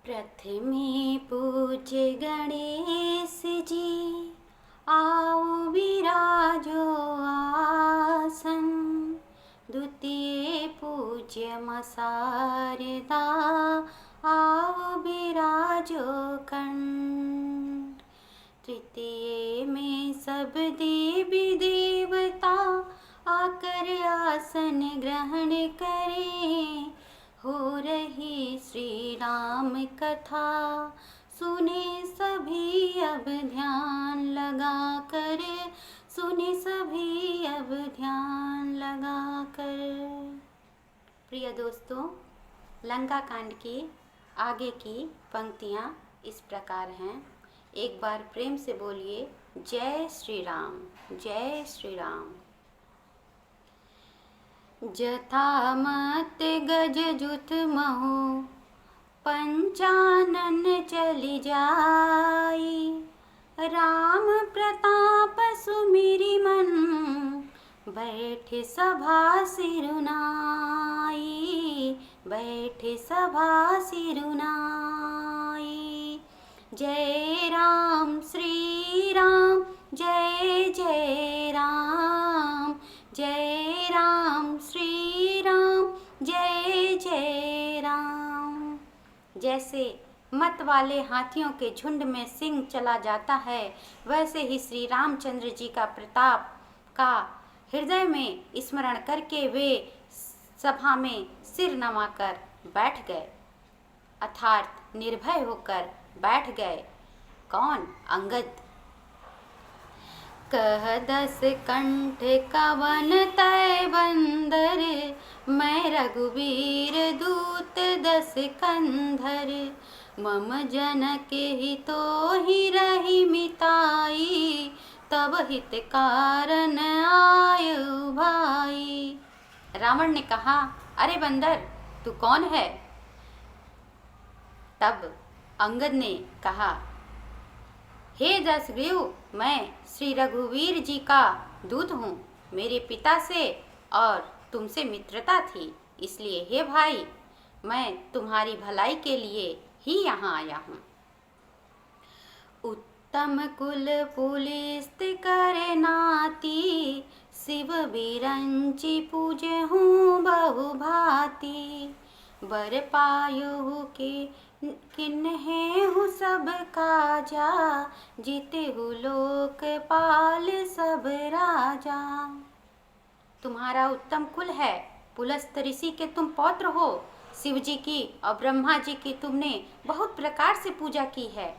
प्रथमे पूज्य गणेश जी, आओ विराजो आसन। द्वितीय पूज्य मसारदा, आओ विराजो कंठ। तृतीय में सब देवी देवता आकर आसन ग्रहण करें। हो रही श्री राम कथा, सुने सभी अब ध्यान लगा कर, सुने सभी अब ध्यान लगा कर। प्रिय दोस्तों, लंका कांड की आगे की पंक्तियाँ इस प्रकार हैं। एक बार प्रेम से बोलिए, जय श्री राम, जय श्री राम। जथा मत गज जुत महु, पंचानन चली जाई। राम प्रताप सुमिरि मन, बैठे सभा सिरुनाई। बैठे सभा सिरुनाई। जय राम श्री राम, जय जय राम। जय राम श्री राम, जय जय राम। जैसे मत वाले हाथियों के झुंड में सिंह चला जाता है, वैसे ही श्री रामचंद्र जी का प्रताप का हृदय में स्मरण करके वे सभा में सिर नवाकर बैठ गए, अर्थात निर्भय होकर बैठ गए। कौन? अंगद। कह दस कंठ कवन तय बंदर, मैं रघुवीर दूत दस कंधर। मम जनक हितो ही रही मिताई, तब हित कारण आयु भाई। रावण ने कहा, अरे बंदर, तू कौन है? तब अंगद ने कहा, हे दशग्रीव, मैं श्री रघुवीर जी का दूत हूँ। मेरे पिता से और तुमसे मित्रता थी, इसलिए हे भाई, मैं तुम्हारी भलाई के लिए ही यहाँ आया हूँ। उत्तम कुल पुलिस्त करे नाती, शिव बिरंची पूजे हूँ बहु भांति। बर पायो के किन्हे हूँ सब काजा, जीते हूँ लोक पाल सब राजा। तुम्हारा उत्तम कुल है, पुलस्त ऋषि के तुम पौत्र हो। शिव जी की और ब्रह्मा जी की तुमने बहुत प्रकार से पूजा की है,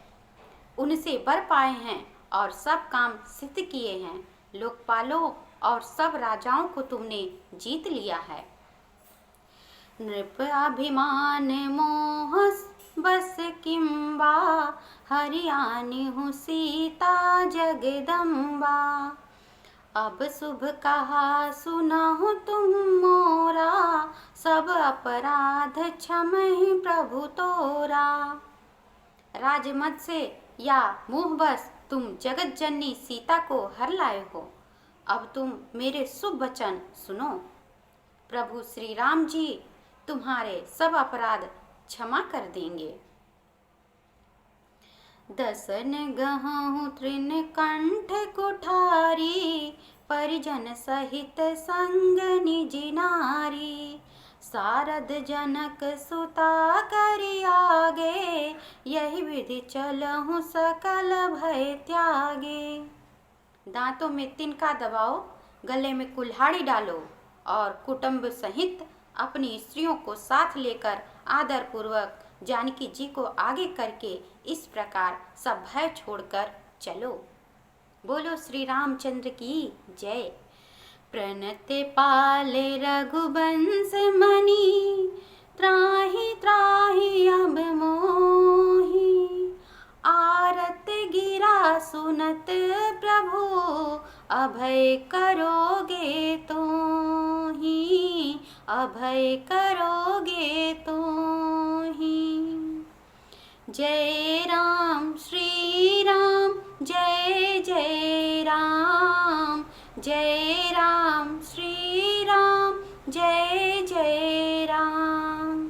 उनसे वर पाए हैं और सब काम सिद्ध किए हैं। लोकपालों और सब राजाओं को तुमने जीत लिया है। नृप अभिमान मोह बस किम्बा, हरियाणी हूँ सीता जगदम्बा। अब शुभ कहा सुनहु तुम मोरा, सब अपराध क्षमहि प्रभु तोरा। राजमद से या मोहबस तुम जगत जननी सीता को हर लाए हो। अब तुम मेरे शुभ वचन सुनो। प्रभु श्री राम जी तुम्हारे सब अपराध क्षमा कर देंगे। दसन गहूँ तृण कंठ कुठारी, परिजन सहित संग निज नारी। सारद जनक सुता करि आगे, यही विधि चलहु सकल भय त्यागे। दांतों में तिनका दबाओ, गले में कुल्हाड़ी डालो और कुटुंब सहित अपनी स्त्रियों को साथ लेकर आदर पूर्वक जानकी जी को आगे करके इस प्रकार सब भय छोड़कर चलो। बोलो श्री रामचंद्र की जय। प्रणत पाले रघुवंश मणि, त्राहि त्राहि अब मोहि। आरत गिरा सुनत प्रभु, अभय करोगे तोहि। अभय करोगे तोहि। जय राम श्री राम, जय जय राम। जय राम श्री राम, जय जय राम।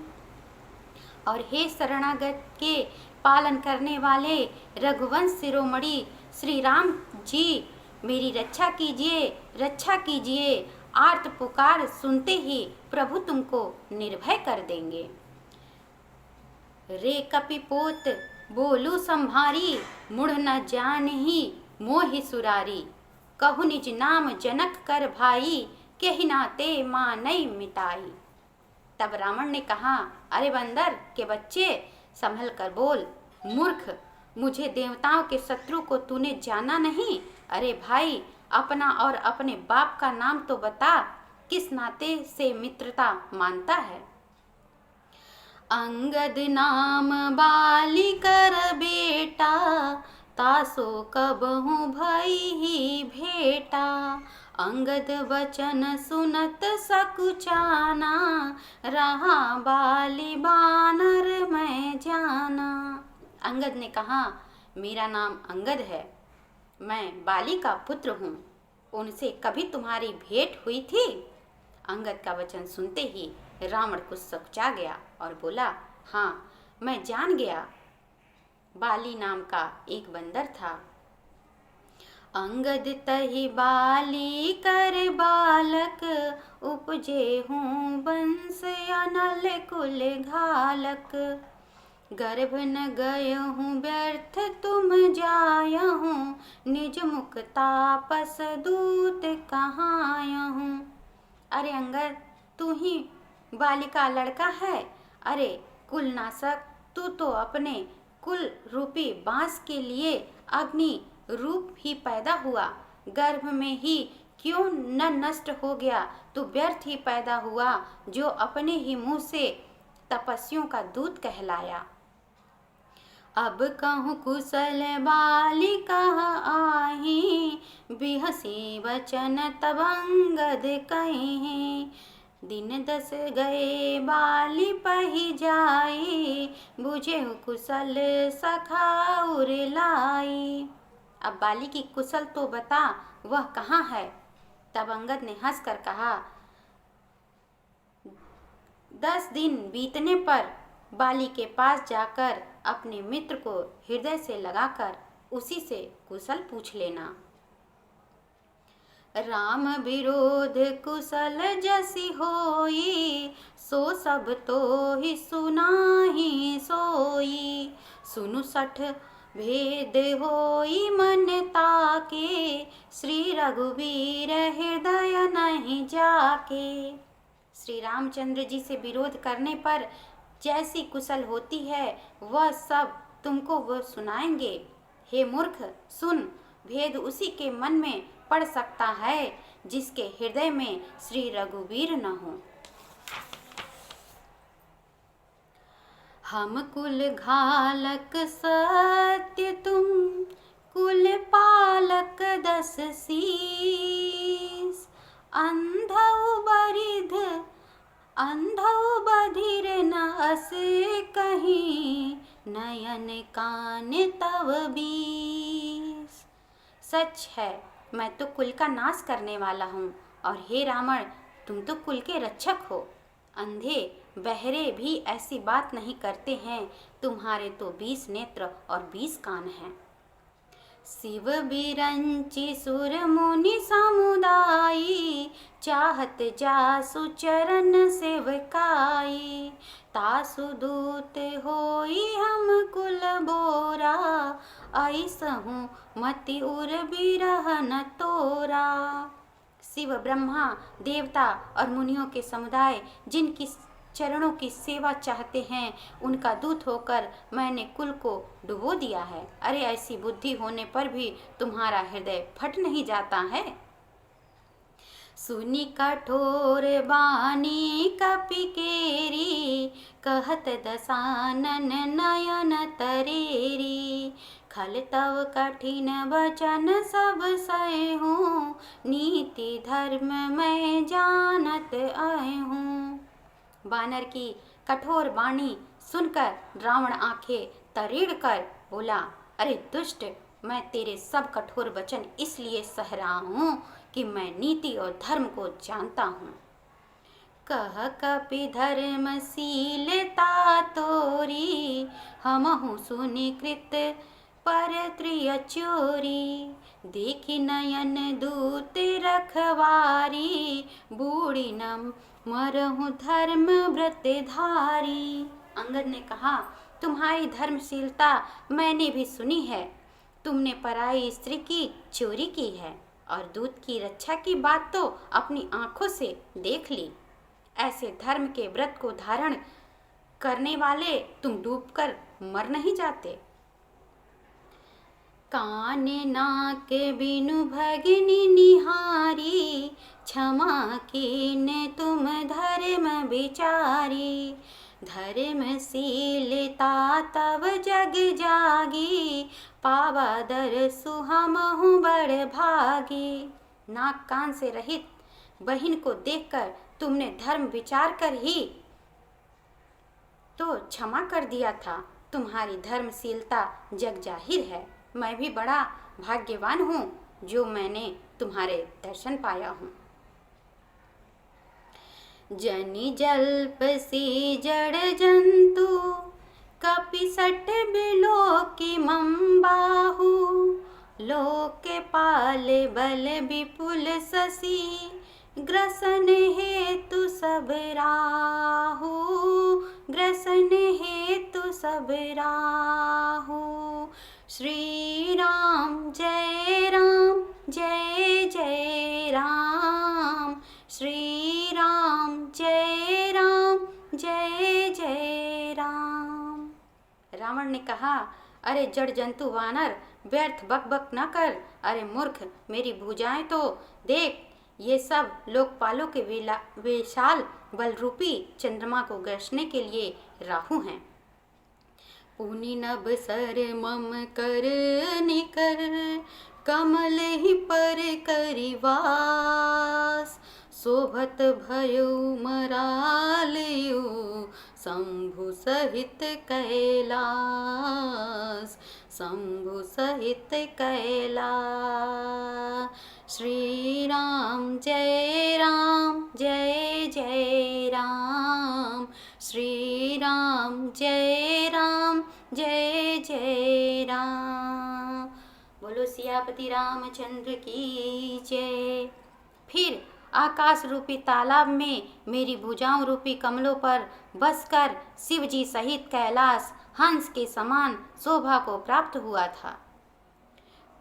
और हे शरणागत के पालन करने वाले रघुवंश शिरोमणि श्री राम जी, मेरी रक्षा कीजिए, रक्षा कीजिए। आर्त पुकार सुनते ही प्रभु तुमको निर्भय कर देंगे। रे कपिपोत बोलू संभारी, मुड़ न जानही मोहि सुरारी। कहु निज नाम जनक कर भाई, केहि नाते मानई मिताई। तब रावण ने कहा, अरे बंदर के बच्चे, संभल कर बोल। मूर्ख, मुझे देवताओं के शत्रु को तूने जाना नहीं। अरे भाई, अपना और अपने बाप का नाम तो बता, किस नाते से मित्रता मानता है। अंगद नाम बाली कर बेटा, तासो कबहु भई ही भेटा। अंगद वचन सुनत सकुचाना, रहा बाली बानर मैं जाना। अंगद ने कहा, मेरा नाम अंगद है, मैं बाली का पुत्र हूँ। उनसे कभी तुम्हारी भेंट हुई थी? अंगद का वचन सुनते ही रावण कुछ सकुचा गया और बोला, हाँ, मैं जान गया। बाली नाम का एक बंदर था। अंगद तहि बाली कर बालक, उपजे हूँ वंश अनल कुल घालक। गर्भ न गय हूँ व्यर्थ तुम जाय हूँ, निज मुख तापस दूत कहाय हूँ। अरे अंगद, तू ही बाली का लड़का है? अरे कुलनाशक, तू तो अपने कुल रूपी बांस के लिए अग्नि रूप ही पैदा हुआ, गर्भ में ही क्यों न नष्ट हो गया? तू व्यर्थ ही पैदा हुआ, जो अपने ही मुंह से तपस्वियों का दूत कहलाया। अब कहूँ कुशल बाली कह आही, बिहसी वचन तब अंगद कहीं। दिन 10 गए बाली पही जाई, बुझे कुशल सखा उर लाई। अब बाली की कुशल तो बता, वह कहाँ है? तब अंगद ने हंसकर कहा, 10 दिन बीतने पर बाली के पास जाकर अपने मित्र को हृदय से लगाकर उसी से कुशल पूछ लेना। राम विरोध कुशल जसी होई, सो सब तो ही सुनाही सोई। सुनु 60 भेद होई मन ताके, श्री रघुवीर हृदय नहीं जाके। श्री रामचंद्र जी से विरोध करने पर जैसी कुशल होती है, वह सब तुमको वो सुनाएंगे। हे मूर्ख, सुन, भेद उसी के मन में पड़ सकता है जिसके हृदय में श्री रघुवीर न हो। हम कुल घालक सत्य तुम, कुल पालक 10 शीस। अंधौ बधिर न अस कहीं, नयन कान तव 20। सच है, मैं तो कुल का नाश करने वाला हूँ, और हे रावण, तुम तो कुल के रक्षक हो। अंधे बहरे भी ऐसी बात नहीं करते हैं, तुम्हारे तो 20 नेत्र और 20 कान हैं। शिव बिरंचि सुर मुनि समुदायी, चाहत जासु चरण सेवकाई। तासु दूत होई हम कुल बोरा, ऐसहु मति उर बिरह न तोरा। शिव, ब्रह्मा, देवता और मुनियों के समुदाय जिनकी चरणों की सेवा चाहते हैं, उनका दूत होकर मैंने कुल को डुबो दिया है। अरे ऐसी बुद्धि होने पर भी तुम्हारा हृदय फट नहीं जाता है। सुनी कठोर बानी कपिकेरी, कहत दसानन नयन तरेरी। खल तव कठिन वचन सब सहूँ, नीति धर्म मैं जानत आहूँ। बानर की कठोर वाणी सुनकर रावण आंखें तरेड़ कर बोला, अरे दुष्ट, मैं तेरे सब कठोर वचन इसलिए सह रहा हूँ कि मैं नीति और धर्म को जानता हूँ। कह कपि धर्मशीलता तो चोरी, हमहु सुनि कृत पर त्रिय चोरी। देखी नयन दूत रखवारी, बूढ़ी न मरहु धर्म व्रत धारी। अंगद ने कहा, तुम्हारी धर्मशीलता मैंने भी सुनी है। तुमने पराई स्त्री की चोरी की है और दूत की रक्षा की बात तो अपनी आंखों से देख ली। ऐसे धर्म के व्रत को धारण करने वाले तुम डूबकर मर नहीं जाते। कान नाक बिनु भगिनी निहारी, क्षमा कीन तुम धर्म विचारी। धर्मशीलता तब जग जागी, पावा दरसु हमहु बड़ भागी। नाक कान से रहित बहन को देखकर तुमने धर्म विचार कर ही तो क्षमा कर दिया था। तुम्हारी धर्मशीलता जग जाहिर है। मैं भी बड़ा भाग्यवान हूँ जो मैंने तुम्हारे दर्शन पाया हूँ। जनि जल्प सी जड़ जंतु, कपिसट बिलोकी मम्बाहु। लोक पाल बल विपुल शशि, ग्रसन हेतु सब राहु। ग्रसन हेतु सब राहु। श्री राम जय राम जय जय राम। श्री राम जय जय राम। रावण ने कहा, अरे जड़ जंतु वानर, व्यर्थ बक बक न कर। अरे मूर्ख, मेरी भुजाएं तो देख, ये सब लोकपालों के विशाल बलरूपी चंद्रमा को ग्रसने के लिए राहु हैं। पुनि नभ सर मम कर निकर, कमल ही पर करिवास। शोभत भयो मरालयु, शंभु सहित कैलास। शंभु सहित कैलास। श्री राम जय जय राम। श्री राम जय जय राम। बोलो सियापति रामचंद्र की जय। फिर आकाश रूपी तालाब में मेरी भुजाओं रूपी कमलों पर बसकर शिव जी सहित कैलाश हंस के समान शोभा को प्राप्त हुआ था।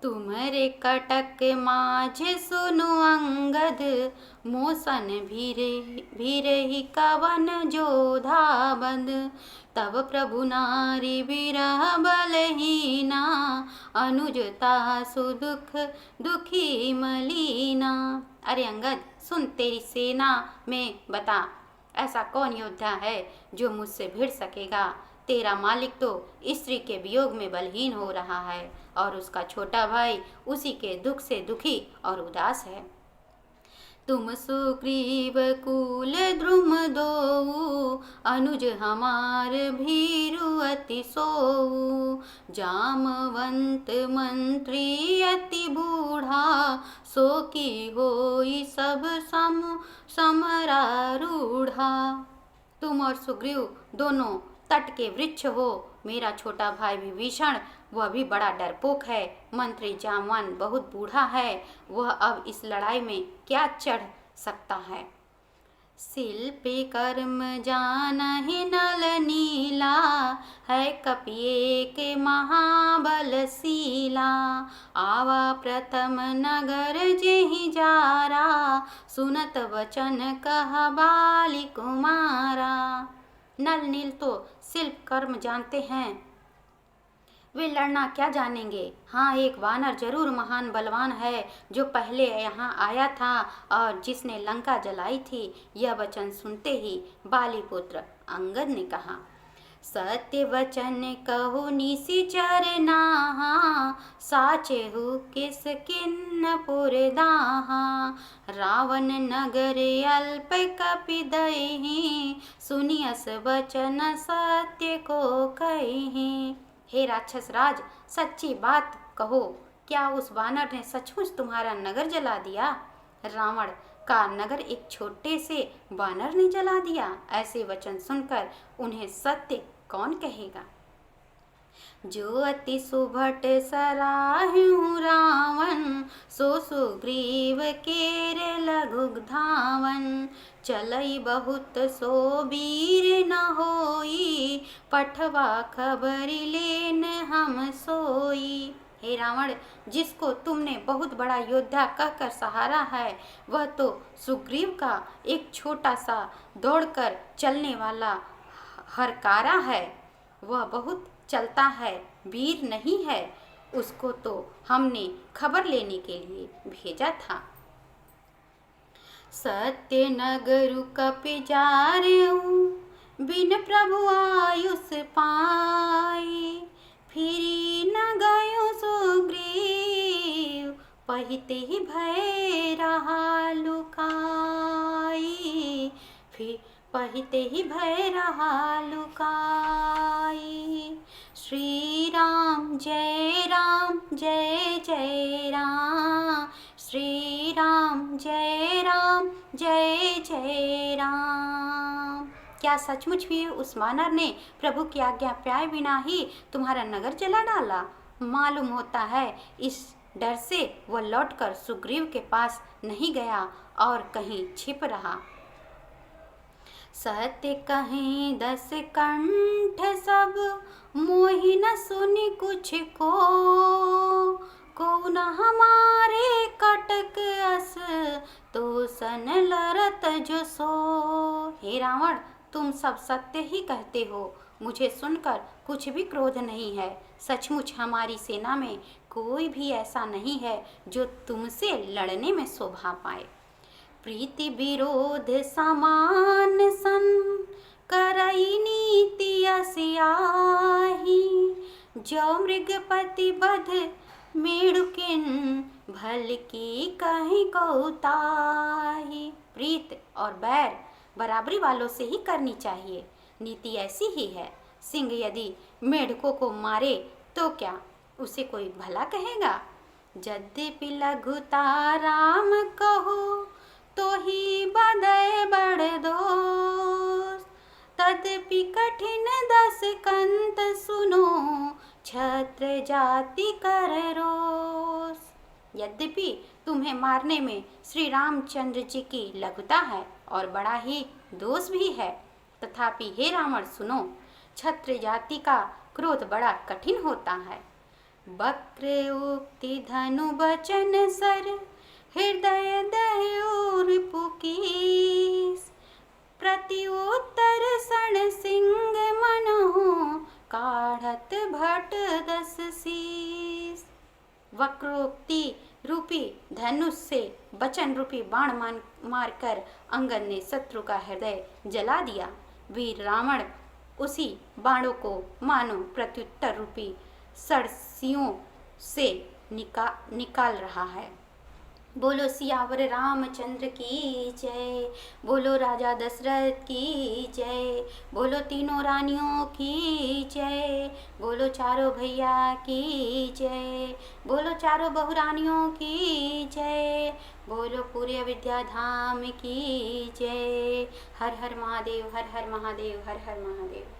तुम्हारे कटक माझ सुनु अंगद, मोसन भीरहि कवन जोधा बंद। तब प्रभु नारी विरह बलहीना, अनुजता सुदुख दुखी मलीना। अरे अंगद, सुन, तेरी सेना में बता, ऐसा कौन योद्धा है जो मुझसे भिड़ सकेगा। तेरा मालिक तो स्त्री के वियोग में बलहीन हो रहा है और उसका छोटा भाई उसी के दुख से दुखी और उदास है। तुम सुग्रीव कुल द्रुम दोऊ, अनुज हमार भीरु अति सोऊ। जामवंत मंत्री अति बूढ़ा, सो की होई सब समरारूढ़ा। तुम और सुग्रीव दोनों तट के वृक्ष हो। मेरा छोटा भाई विभीषण, वह भी बड़ा डरपोक है। मंत्री जामवन बहुत बूढ़ा है, वह अब इस लड़ाई में क्या चढ़ सकता है। शिल्पी कर्म जानहि नल नीला, है कपिये के महाबलशीला। आवा प्रथम नगर जेहि जारा, सुनत वचन कह बाली कुमारा। नल नील तो शिल्प कर्म जानते हैं, वे लड़ना क्या जानेंगे। हाँ, एक वानर जरूर महान बलवान है जो पहले यहाँ आया था और जिसने लंका जलाई थी। यह वचन सुनते ही बाली पुत्र अंगद ने कहा, सत्य वचन कहु निशिचर नाहा, साचेहु किस किन्न पुरदाहा। रावण नगर अल्प कपि दहि, सुनियस वचन सत्य को कहि। हे राक्षस राज, सच्ची बात कहो, क्या उस वानर ने सचमुच तुम्हारा नगर जला दिया। रावण का नगर एक छोटे से वानर ने जला दिया। ऐसे वचन सुनकर उन्हें सत्य कौन कहेगा। जो अति सुभट सराह्यु रावण, सो सुग्रीव केरे लघु धावन। चलई बहुत सो वीर न होई, पठवा खबरि लेन हम सोई। हे रावण, जिसको तुमने बहुत बड़ा योद्धा कहकर सहारा है, वह तो सुग्रीव का एक छोटा सा दौड़कर चलने वाला हरकारा है। वह बहुत चलता है, वीर नहीं है। उसको तो हमने खबर लेने के लिए भेजा था। सत्य नगरु कपि जारऊ, बिन प्रभु आयुष पाई। फिरी न गयो सुग्रीव, पहिते ही भय रहा लुकाई। पहिते ही भय रहा लुकाई। श्री राम जय राम जय जय राम। श्री राम जय राम जय जय राम। क्या सचमुच भी उस वानर ने प्रभु की आज्ञा पाए बिना ही तुम्हारा नगर जला डाला? मालूम होता है इस डर से वह लौटकर सुग्रीव के पास नहीं गया और कहीं छिप रहा। सत्य कहें दस कंठ सब, मोहि न सुनि कुछ को न हमारे कटक अस, तो सन लरत जो सो। हे रावण, तुम सब सत्य ही कहते हो, मुझे सुनकर कुछ भी क्रोध नहीं है। सचमुच हमारी सेना में कोई भी ऐसा नहीं है जो तुमसे लड़ने में शोभा पाए। प्रीति विरोध समान सन, करई नीति असियाही। जो मृगपति बध मेढ़ुकिन, भल की कहीं कौताही। प्रीत और बैर बराबरी वालों से ही करनी चाहिए। नीति ऐसी ही है। सिंह यदि मेढकों को मारे तो क्या उसे कोई भला कहेगा? यद्यपि लघुता राम कहो, तो ही बदय बड़ दोष। तदपि कठिन दस कंत सुनो, क्षत्र जाति कर रोष। यद्यपि तुम्हें मारने में श्री रामचंद्र जी की लघुता है और बड़ा ही दोष भी है, तथापि हे रावण सुनो, क्षत्र जाति का क्रोध बड़ा कठिन होता है। वक्र उक्ति धनु बचन सर, हृदय दह्योर पुकीस। प्रति उत्तर सन सिंह मनहु, काढ़त भट दस शीस। वक्रोक्ति रूपी धनुष से वचन रूपी बाण मारकर अंगद ने शत्रु का हृदय जला दिया। वीर रावण उसी बाणों को मानो प्रत्युत्तर रूपी सरसियों से निकाल रहा है। बोलो सियावर रामचंद्र की जय। बोलो राजा दशरथ की जय। बोलो तीनों रानियों की जय। बोलो चारों भैया की जय। बोलो चारों बहुरानियों की जय। बोलो पूरे अयोध्या धाम की जय। हर हर महादेव, हर हर महादेव, हर हर महादेव।